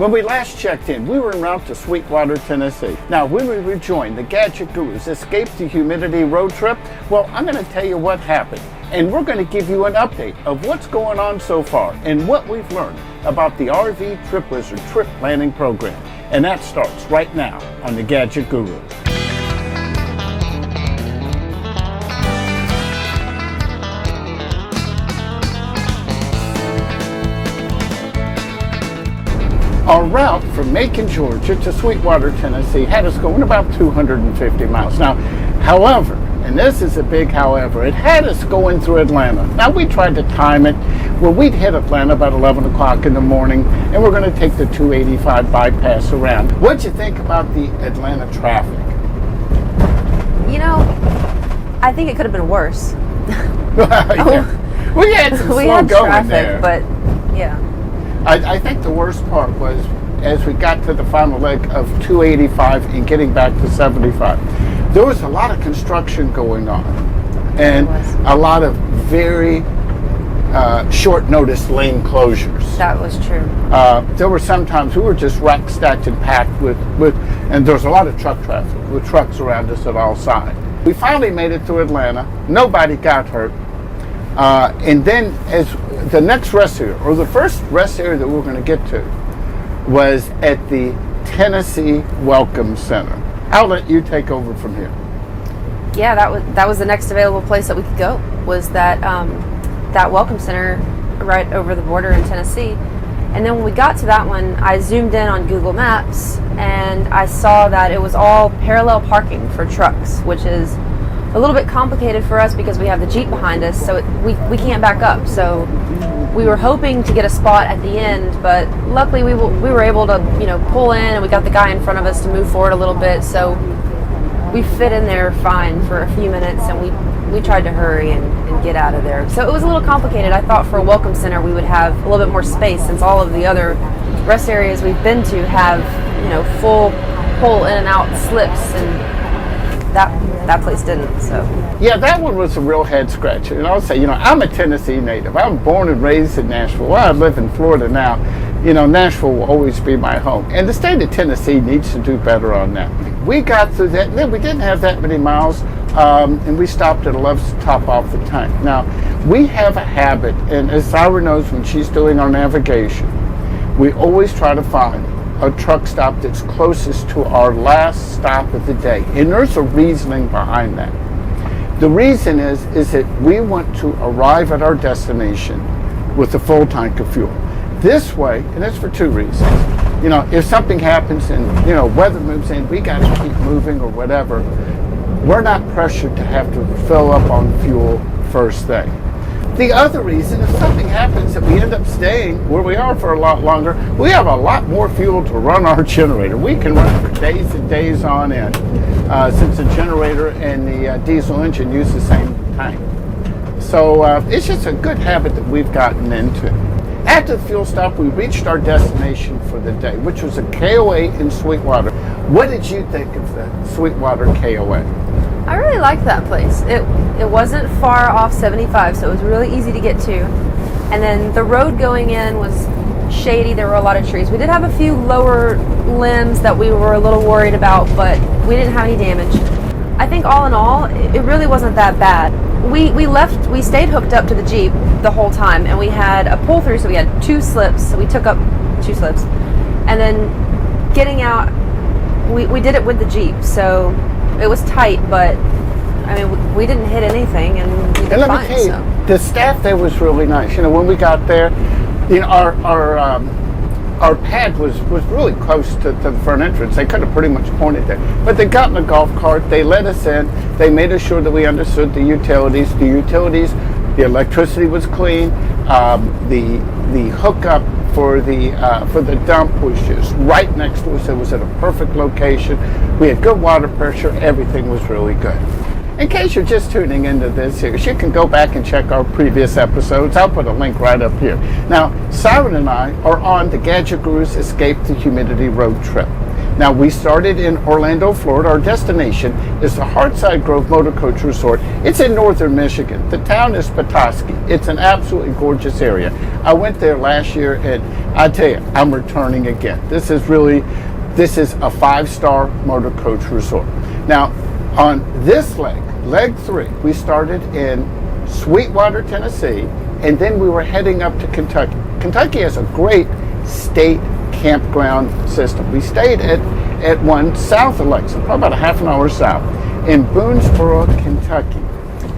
When we last checked in, we were en route to Sweetwater, Tennessee. Now, when we rejoined the Gadget Gurus Escape the Humidity road trip, well, I'm going to tell you what happened. And we're going to give you an update of what's going on so far and what we've learned about the RV Trip Wizard trip planning program. And that starts right now on the Gadget Gurus. Our route from Macon, Georgia to Sweetwater, Tennessee had us going about 250 miles. Now, however, and this is a big however, it had us going through Atlanta. Now, we tried to time it where we'd hit Atlanta about 11 o'clock in the morning, and we're going to take the 285 bypass around. What'd you think about the Atlanta traffic? You know, I think it could have been worse. Yeah. We had some we slow had going traffic, there. But yeah. I think the worst part was as we got to the final leg of 285 and getting back to 75. There was a lot of construction going on and a lot of very short notice lane closures. That was true. There were sometimes we were just rack stacked and packed with and there was a lot of truck traffic with trucks around us at all sides. We finally made it through Atlanta. Nobody got hurt. And then as the next rest area, or the first rest area that we were going to get to, was at the Tennessee Welcome Center. I'll let you take over from here. Yeah, that was the next available place that we could go, was that Welcome Center right over the border in Tennessee. And then when we got to that one, I zoomed in on Google Maps and I saw that it was all parallel parking for trucks, which is a little bit complicated for us because we have the Jeep behind us, so we can't back up. So we were hoping to get a spot at the end, but luckily we were able to pull in, and we got the guy in front of us to move forward a little bit. So we fit in there fine for a few minutes, and we tried to hurry and get out of there. So it was a little complicated. I thought for a Welcome Center we would have a little bit more space, since all of the other rest areas we've been to have full pull in and out slips, and that place didn't. So yeah, that one was a real head scratcher. And I'll say, I'm a Tennessee native. I'm born and raised in Nashville. Well, I live in Florida now. Nashville will always be my home. And the state of Tennessee needs to do better on that. We got through that, and then we didn't have that many miles, and we stopped at Love's to top off the tank. Now, we have a habit, and as Siren knows when she's doing our navigation, we always try to find a truck stop that's closest to our last stop of the day. And there's a reasoning behind that. The reason is that we want to arrive at our destination with a full tank of fuel. This way, and that's for two reasons. If something happens and, weather moves in, we got to keep moving or whatever, we're not pressured to have to fill up on fuel first thing. The other reason, if something happens that we end up staying where we are for a lot longer, we have a lot more fuel to run our generator. We can run for days and days on end, since the generator and the diesel engine use the same tank. So it's just a good habit that we've gotten into. After the fuel stop, we reached our destination for the day, which was a KOA in Sweetwater. What did you think of the Sweetwater KOA? I really liked that place. It wasn't far off 75, so it was really easy to get to. And then the road going in was shady. There were a lot of trees. We did have a few lower limbs that we were a little worried about, but we didn't have any damage. I think all in all, it really wasn't that bad. We stayed hooked up to the Jeep the whole time, and we had a pull through, so we had 2 slips. So we took up 2 slips. And then getting out, we did it with the Jeep, so it was tight, but I mean, we didn't hit anything, and we did fine. Tell you, the staff there was really nice. When we got there, our pad was really close to the front entrance. They could have pretty much pointed there, but they got in a golf cart. They let us in. They made us sure that we understood the utilities. The electricity was clean. The hookup for the dump was just right next to us. It was at a perfect location. We had good water pressure. Everything was really good. In case you're just tuning into this here, you can go back and check our previous episodes. I'll put a link right up here. Now, Siren and I are on the Gadget Gurus Escape the Humidity road trip. Now, we started in Orlando, Florida. Our destination is the Heartside Grove Motor Coach Resort. It's in northern Michigan. The town is Petoskey. It's an absolutely gorgeous area. I went there last year, and I tell you, I'm returning again. This is a 5-star motor coach resort. Now, on this leg 3, we started in Sweetwater, Tennessee, and then we were heading up to Kentucky. Kentucky has a great state campground system. We stayed at one south of Lexington, probably about a half an hour south, in Boonsborough, Kentucky.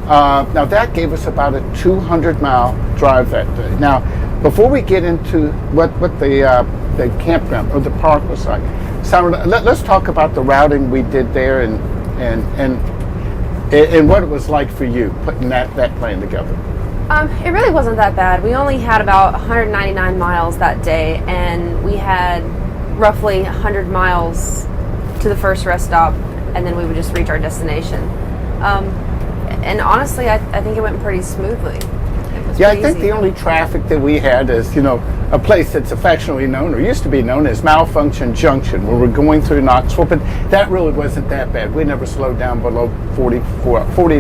Now that gave us about a 200-mile drive that day. Now, before we get into what the campground or the park was like, Siren, let's talk about the routing we did there and what it was like for you putting that plan together. It really wasn't that bad. We only had about 199 miles that day, and we had roughly 100 miles to the first rest stop, and then we would just reach our destination. And honestly, I think it went pretty smoothly. Yeah, I think the only traffic that we had is, a place that's affectionately known, or used to be known as Malfunction Junction, where we're going through Knoxville, but that really wasn't that bad. We never slowed down below 40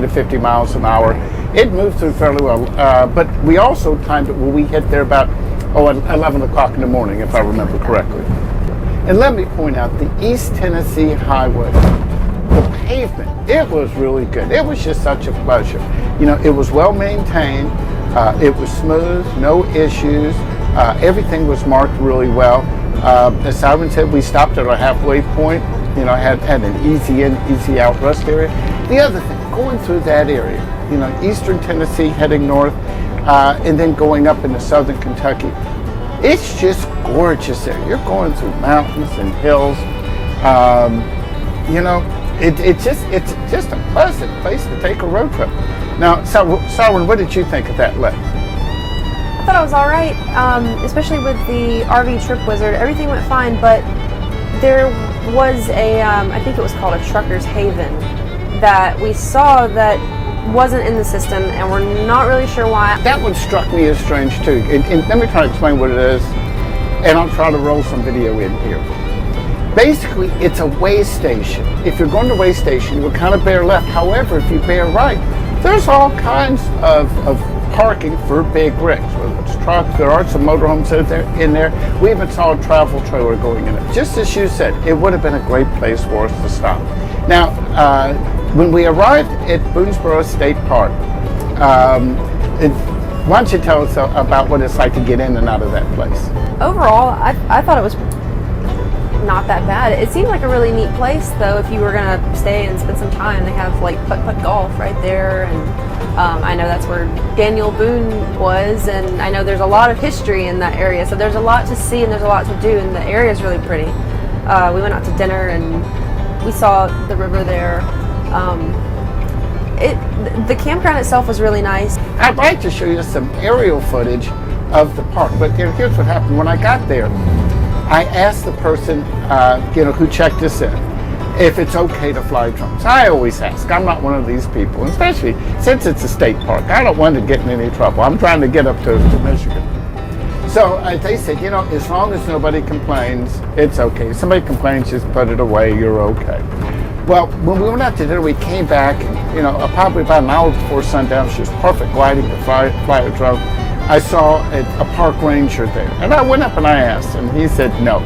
to 50 miles an hour. It moved through fairly well, but we also timed it where we hit there about 11 o'clock in the morning, if I remember correctly. And let me point out, the East Tennessee Highway, the pavement, it was really good. It was just such a pleasure. It was well maintained. It was smooth, no issues. Everything was marked really well. As Siren said, we stopped at our halfway point. Had an easy in, easy out rest area. The other thing, going through that area, eastern Tennessee heading north, and then going up into southern Kentucky, it's just gorgeous there. You're going through mountains and hills. It's just a pleasant place to take a road trip. Now, Siren, what did you think of that leg? I thought it was all right, especially with the RV Trip Wizard. Everything went fine, but there was I think it was called a Trucker's Haven, that we saw that wasn't in the system, and we're not really sure why. That one struck me as strange too. And let me try to explain what it is, and I'll try to roll some video in here. Basically, it's a way station. If you're going to way station, you would kind of bear left. However, if you bear right, there's all kinds of parking for big rigs, whether it's trucks. There are some motorhomes in there. We even saw a travel trailer going in it. Just as you said, it would have been a great place for us to stop. Now, when we arrived at Boonsborough State Park, why don't you tell us about what it's like to get in and out of that place? Overall, I thought it was not that bad. It seemed like a really neat place, though. If you were going to stay and spend some time, they have like putt-putt golf right there, and I know that's where Daniel Boone was, and I know there's a lot of history in that area, so there's a lot to see and there's a lot to do, and the area is really pretty. We went out to dinner and we saw the river there. The campground itself was really nice. I'd like to show you some aerial footage of the park, but here's what happened. When I got there, I asked the person who checked us in if it's okay to fly drones. I always ask. I'm not one of these people, especially since it's a state park. I don't want to get in any trouble. I'm trying to get up to Michigan. So they said, as long as nobody complains, it's okay. If somebody complains, just put it away. You're okay. Well, when we went out to dinner, we came back, probably about an hour before sundown. She was perfect gliding to fly a drone. I saw a park ranger there, and I went up and I asked, and he said, no,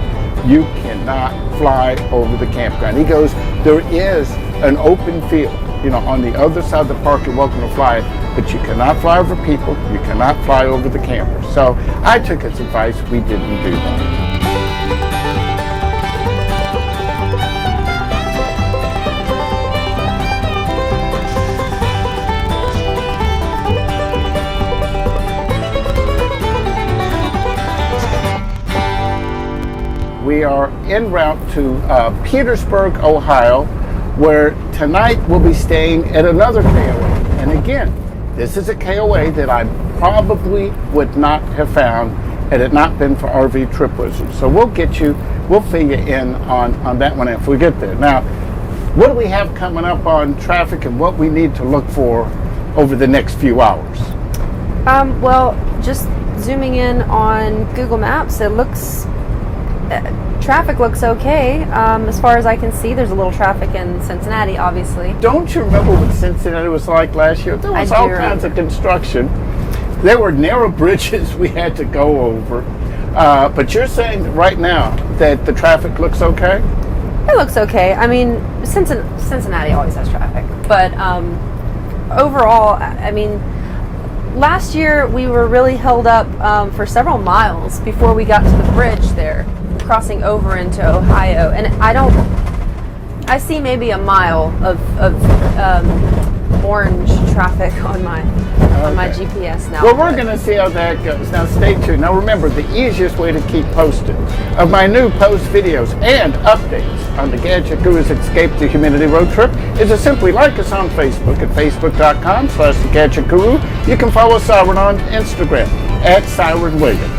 you cannot fly over the campground. He goes, there is an open field, on the other side of the park, you're welcome to fly, but you cannot fly over people, you cannot fly over the campers. So I took his advice, we didn't do that. We are en route to Perrysburg, Ohio, where tonight we'll be staying at another KOA. And again, this is a KOA that I probably would not have found had it not been for RV Trip Wizard. So we'll fill you in on that one if we get there. Now, what do we have coming up on traffic and what we need to look for over the next few hours? Well, just zooming in on Google Maps, it looks traffic looks okay. As far as I can see, there's a little traffic in Cincinnati, obviously. Don't you remember what Cincinnati was like last year? There was all kinds of construction. There were narrow bridges we had to go over. But you're saying right now that the traffic looks okay? It looks okay. I mean, Cincinnati always has traffic. But overall, I mean, last year we were really held up for several miles before we got to the bridge there, crossing over into Ohio. And I see maybe a mile of orange traffic on my GPS now. Well, we're going to see how that goes. Now, stay tuned. Now, remember, the easiest way to keep posted of my new post videos and updates on the Gadget Guru's Escape to Humidity road trip is to simply like us on Facebook at facebook.com/thegadgetguru. You can follow Siren on Instagram at Siren Williams.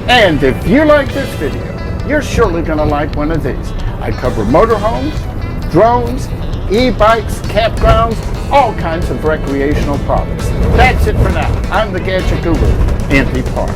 And if you like this video, you're surely going to like one of these. I cover motorhomes, drones, e-bikes, campgrounds, all kinds of recreational products. That's it for now. I'm the Gadget Guru, Andy Park.